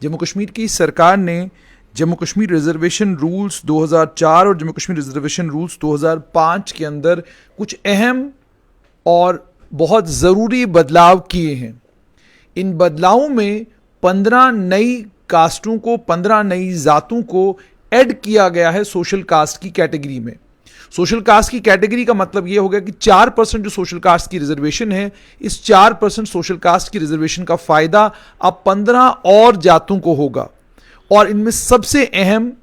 जम्मू कश्मीर की सरकार ने जम्मू कश्मीर रिजर्वेशन रूल्स 2004 और जम्मू कश्मीर रिजर्वेशन रूल्स 2005 के अंदर कुछ अहम और बहुत ज़रूरी बदलाव किए हैं। इन बदलावों में 15 नई कास्टों को, 15 नई जातों को ऐड किया गया है सोशल कास्ट की कैटेगरी में। सोशल कास्ट की कैटेगरी का मतलब यह हो गया कि 4% जो सोशल कास्ट की रिजर्वेशन है, इस 4% सोशल कास्ट की रिजर्वेशन का फायदा अब 15 और जातों को होगा। और इनमें सबसे अहम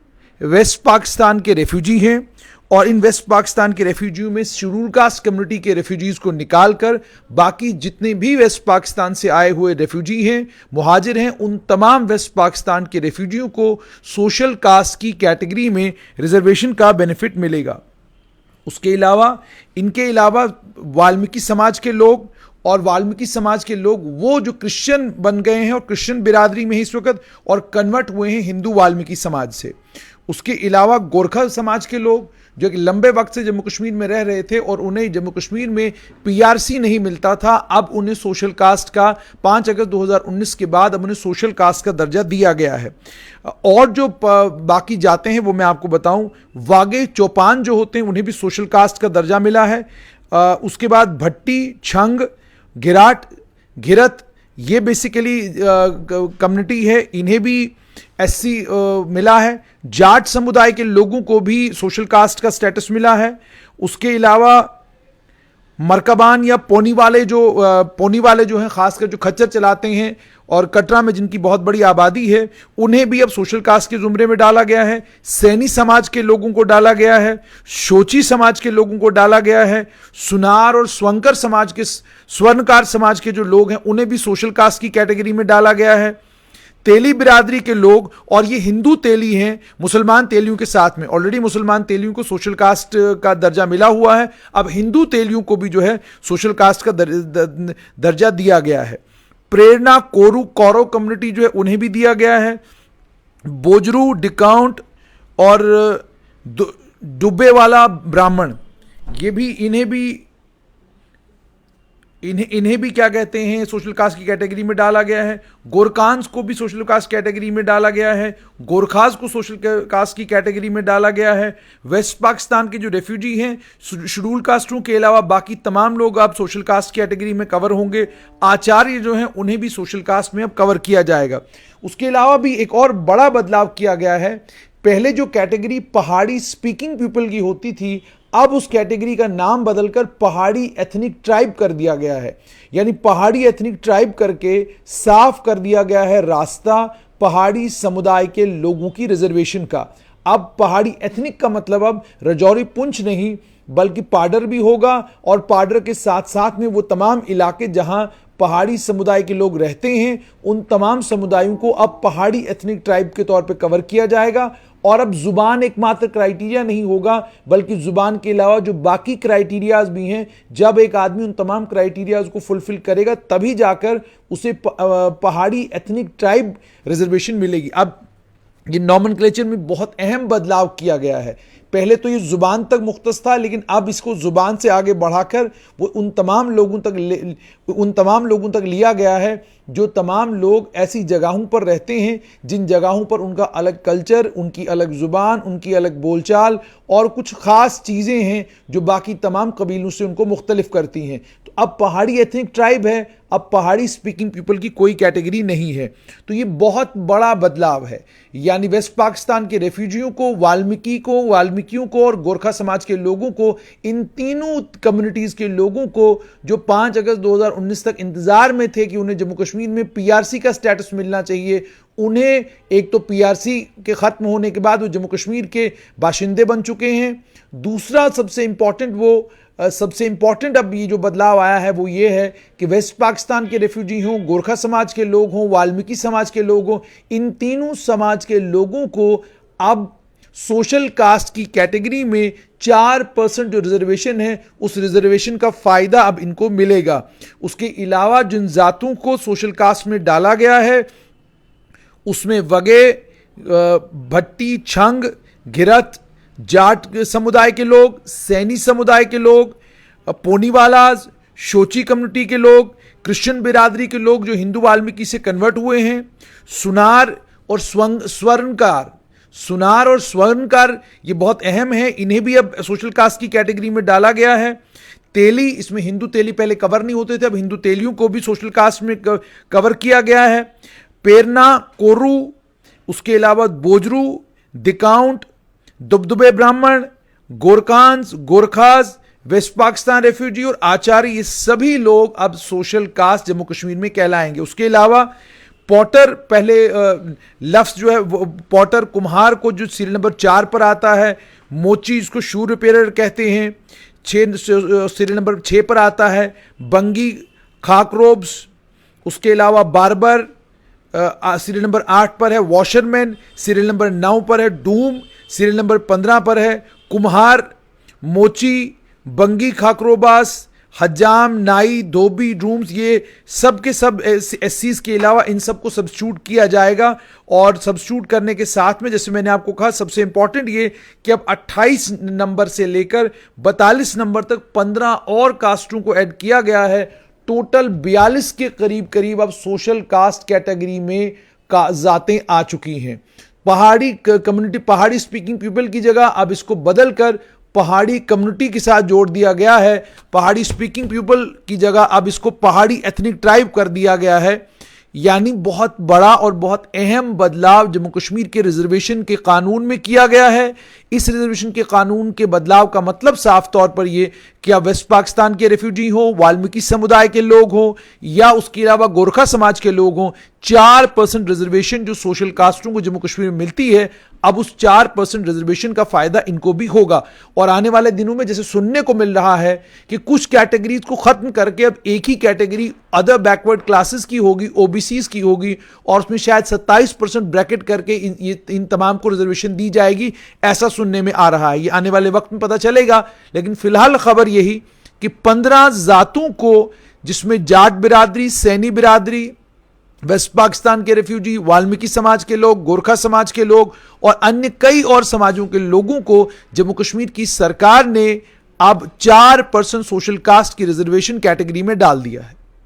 वेस्ट पाकिस्तान के रेफ्यूजी हैं, और इन वेस्ट पाकिस्तान के रेफ्यूजियों में शेड्यूल कास्ट कम्युनिटी के रेफ्यूजीज को निकालकर बाकी जितने भी वेस्ट पाकिस्तान से आए हुए रेफ्यूजी हैं, मुहाजिर हैं, उन तमाम वेस्ट पाकिस्तान के रेफ्यूजियों को सोशल कास्ट की कैटेगरी में रिजर्वेशन का बेनिफिट मिलेगा। उसके अलावा इनके अलावा वाल्मीकि समाज के लोग, और वाल्मीकि समाज के लोग वो जो क्रिश्चियन बन गए हैं और क्रिश्चियन बिरादरी में ही इस वक्त और कन्वर्ट हुए हैं हिंदू वाल्मीकि समाज से। उसके अलावा गोरखा समाज के लोग जो कि लंबे वक्त से जम्मू कश्मीर में रह रहे थे और उन्हें जम्मू कश्मीर में पीआरसी नहीं मिलता था, अब उन्हें सोशल कास्ट का 5 अगस्त 2019 के बाद अब उन्हें सोशल कास्ट का दर्जा दिया गया है। और जो बाकी जाते हैं वो मैं आपको बताऊं, वागे चौपान जो होते हैं उन्हें भी सोशल कास्ट का दर्जा मिला है। उसके बाद भट्टी, छंग, गिराट, घिरत, ये बेसिकली कम्युनिटी है, इन्हें भी एससी मिला है। जाट समुदाय के लोगों को भी सोशल कास्ट का स्टेटस मिला है। उसके अलावा मरकबान या पोनी वाले जो हैं, खासकर जो खच्चर चलाते हैं और कटरा में जिनकी बहुत बड़ी आबादी है, उन्हें भी अब सोशल कास्ट के जुमरे में डाला गया है। सैनी समाज के लोगों को डाला गया है, शोची समाज के लोगों को डाला गया है, सुनार और स्वंकर समाज के, स्वर्णकार समाज के जो लोग हैं उन्हें भी सोशल कास्ट की कैटेगरी में डाला गया है। तेली बिरादरी के लोग, और ये हिंदू तेली हैं मुसलमान तेलियों के साथ में, ऑलरेडी मुसलमान तेलियों को सोशल कास्ट का दर्जा मिला हुआ है, अब हिंदू तेलियों को भी जो है सोशल कास्ट का दर्जा दिया गया है। प्रेरणा, कोरू, कौरव कम्युनिटी जो है उन्हें भी दिया गया है। बोजरू, डिकाउंट और डुब्बे वाला ब्राह्मण, ये भी इन्हें भी क्या कहते हैं, सोशल कास्ट की कैटेगरी में डाला गया है। गोरखान्स को भी सोशल कास्ट कैटेगरी में डाला गया है। गोरखाज को सोशल कास्ट की कैटेगरी में डाला गया है। वेस्ट पाकिस्तान के जो रेफ्यूजी हैं, शेड्यूल कास्टों के अलावा बाकी तमाम लोग अब सोशल कास्ट कैटेगरी में कवर होंगे। आचार्य जो हैं उन्हें भी सोशल कास्ट में अब कवर किया जाएगा। उसके अलावा भी एक और बड़ा बदलाव किया गया है। पहले जो कैटेगरी पहाड़ी स्पीकिंग पीपल की होती थी, अब उस कैटेगरी का नाम बदलकर पहाड़ी एथनिक ट्राइब कर दिया गया है। यानी पहाड़ी एथनिक ट्राइब करके साफ कर दिया गया है रास्ता पहाड़ी समुदाय के लोगों की रिजर्वेशन का। अब पहाड़ी एथनिक का मतलब अब रजौरी पुंछ नहीं बल्कि पाडर भी होगा, और पाडर के साथ साथ में वो तमाम इलाके जहां पहाड़ी समुदाय के लोग रहते हैं, उन तमाम समुदायों को अब पहाड़ी एथनिक ट्राइब के तौर पे कवर किया जाएगा। और अब जुबान एकमात्र क्राइटेरिया नहीं होगा, बल्कि जुबान के अलावा जो बाकी क्राइटेरियाज भी हैं, जब एक आदमी उन तमाम क्राइटेरियाज को फुलफिल करेगा तभी जाकर उसे पहाड़ी एथनिक ट्राइब रिजर्वेशन मिलेगी। अब ये नॉमेनक्लेचर में बहुत अहम बदलाव किया गया है। पहले तो ये जुबान तक मुख्तस था, लेकिन अब इसको जुबान से आगे बढ़ाकर वो उन तमाम लोगों तक लिया गया है जो तमाम लोग ऐसी जगहों पर रहते हैं जिन जगहों पर उनका अलग कल्चर, उनकी अलग जुबान, उनकी अलग बोलचाल और कुछ खास चीज़ें हैं जो बाकी तमाम कबीलों से उनको मुख्तलिफ करती हैं। तो अब पहाड़ी एथनिक ट्राइब है, अब पहाड़ी स्पीकिंग पीपल की कोई कैटेगरी नहीं है। तो ये बहुत बड़ा बदलाव है। यानी वेस्ट पाकिस्तान के रेफ्यूजियों को, वाल्मीकियों को और गोरखा समाज के लोगों को, इन तीनों कम्युनिटीज़ के लोगों को जो 5 अगस्त 2019 तक इंतज़ार में थे कि उन्हें जम्मू कश्मीर में पीआरसी का स्टेटस मिलना चाहिए, उन्हें एक तो पीआरसी के ख़त्म होने के बाद वो जम्मू कश्मीर के बाशिंदे बन चुके हैं। दूसरा सबसे इंपॉर्टेंट अब ये जो बदलाव आया है वो ये है कि वेस्ट पाकिस्तान के रेफ्यूजी हों, गोरखा समाज के लोग हों, वाल्मीकि समाज के लोग हों, इन तीनों समाज के लोगों को अब सोशल कास्ट की कैटेगरी में 4% जो रिजर्वेशन है उस रिजर्वेशन का फायदा अब इनको मिलेगा। उसके अलावा जिन जातों को सोशल कास्ट में डाला गया है उसमें वगे, भट्टी, छंग, घिरत, जाट समुदाय के लोग, सैनी समुदाय के लोग, पोनीवालाज, शोची कम्युनिटी के लोग, क्रिश्चियन बिरादरी के लोग जो हिंदू वाल्मीकि से कन्वर्ट हुए हैं, सुनार और स्वर्णकार, सुनार और स्वर्णकार ये बहुत अहम है, इन्हें भी अब सोशल कास्ट की कैटेगरी में डाला गया है। तेली, इसमें हिंदू तेली पहले कवर नहीं होते थे, अब हिंदू तेलियों को भी सोशल कास्ट में कवर किया गया है। पेरना, कोरू, उसके अलावा बोजरू, दिकाउंट, दुबदुबे ब्राह्मण, गोरखान्स, गोरखाज, वेस्ट पाकिस्तान रेफ्यूजी और आचार्य, ये सभी लोग अब सोशल कास्ट जम्मू कश्मीर में कहलाएंगे। उसके अलावा पॉटर, पहले लफ्ज जो है वो पॉटर कुम्हार को जो सीरियल नंबर 4 पर आता है, मोची इसको शू रिपेयरर कहते हैं, सीरियल नंबर 6 पर आता है, बंगी खाकरोब्स, उसके अलावा बार्बर सीरियल नंबर 8 पर है, वॉशरमैन सीरियल नंबर 9 पर है, डूम सीरियल नंबर 15 पर है, कुम्हार, मोची, बंगी खाकरोबास, हजाम, नाई, धोबी, रूम्स, ये सब के सब एससीज के अलावा इन सबको सब्स्टिट्यूट किया जाएगा। और सब्स्टिट्यूट करने के साथ में जैसे मैंने आपको कहा सबसे इंपॉर्टेंट ये कि अब 28 नंबर से लेकर 42 नंबर तक 15 और कास्टों को ऐड किया गया है। टोटल 42 के करीब अब सोशल कास्ट कैटेगरी में जातें आ चुकी हैं। पहाड़ी कम्युनिटी, पहाड़ी स्पीकिंग पीपल की जगह अब इसको बदलकर पहाड़ी कम्युनिटी के साथ जोड़ दिया गया है। पहाड़ी स्पीकिंग पीपल की जगह अब इसको पहाड़ी एथनिक ट्राइब कर दिया गया है। यानी बहुत बड़ा और बहुत अहम बदलाव जम्मू कश्मीर के रिजर्वेशन के कानून में किया गया है। इस रिजर्वेशन के कानून के बदलाव का मतलब साफ तौर पर यह कि अब वेस्ट पाकिस्तान के रेफ्यूजी हो, वाल्मीकि समुदाय के लोग हो या उसके अलावा गोरखा समाज के लोग हों, 4% रिजर्वेशन जो सोशल कास्टों को जम्मू कश्मीर में मिलती है, अब उस 4% रिजर्वेशन का फायदा इनको भी होगा। और आने वाले दिनों में जैसे सुनने को मिल रहा है कि कुछ कैटेगरीज को खत्म करके अब एक ही कैटेगरी अदर बैकवर्ड क्लासेस की होगी, ओबीसीज की होगी, और उसमें शायद 27% ब्रैकेट करके इन तमाम को रिजर्वेशन दी जाएगी, ऐसा सुनने में आ रहा है। ये आने वाले वक्त में पता चलेगा, लेकिन फिलहाल खबर यही कि 15 जातों को, जिसमें जाट बिरादरी, सैनी बिरादरी, वेस्ट पाकिस्तान के रेफ्यूजी, वाल्मीकि समाज के लोग, गोरखा समाज के लोग और अन्य कई और समाजों के लोगों को जम्मू कश्मीर की सरकार ने अब 4% सोशल कास्ट की रिजर्वेशन कैटेगरी में डाल दिया है।